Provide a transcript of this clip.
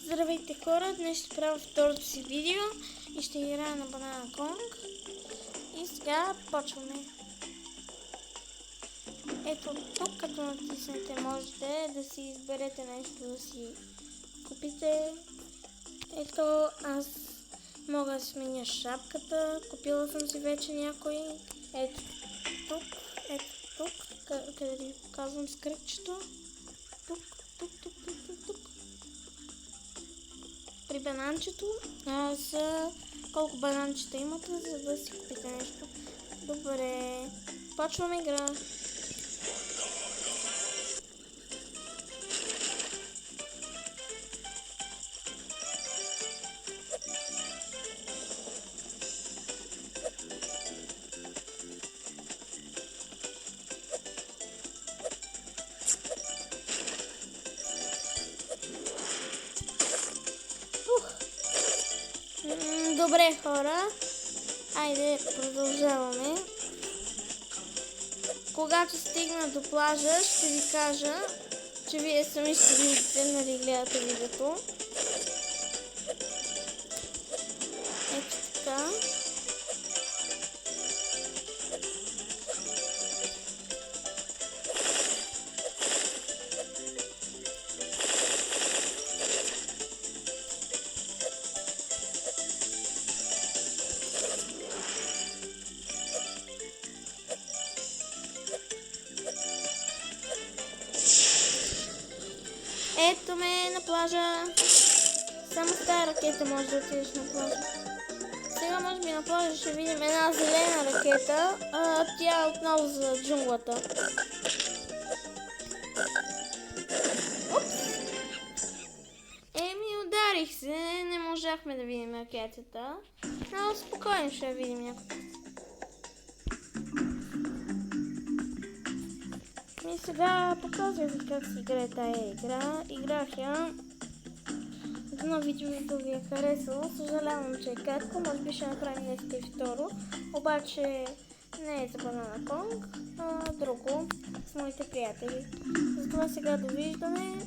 Здравейте хора, днес ще правя второто си видео и ще играя на Banana Kong. И сега почваме. Ето тук, като натиснете, можете да си изберете нещо да си купите. Ето аз мога да сменя шапката, купила съм си вече някой. Ето тук, къде ви показвам с кръгчето. Тук. При бананчето, за колко бананчета имате, за да си купите нещо. Добре, почваме игра. Добре хора, айде продължаваме. Когато стигна до плажа, ще ви кажа, че вие сами ще видите, нали гледате видеото. Ето така. Ето ме на плажа. Само с тази ракета може да отидеш на плажа. Сега може би на плажа ще видим една зелена ракета. Тя е отново за джунглата. Упс! Ударих се. Не можахме да видим ракетата. Но спокойно ще я видим някакъв. И сега показвам ви как се играе тая игра. Играх я. Едно видеото ви е харесало. Съжалявам, че е кратко. Може би ще направим днес и второ. Обаче не е за Banana Kong, а друго с моите приятели. Затова сега довиждане.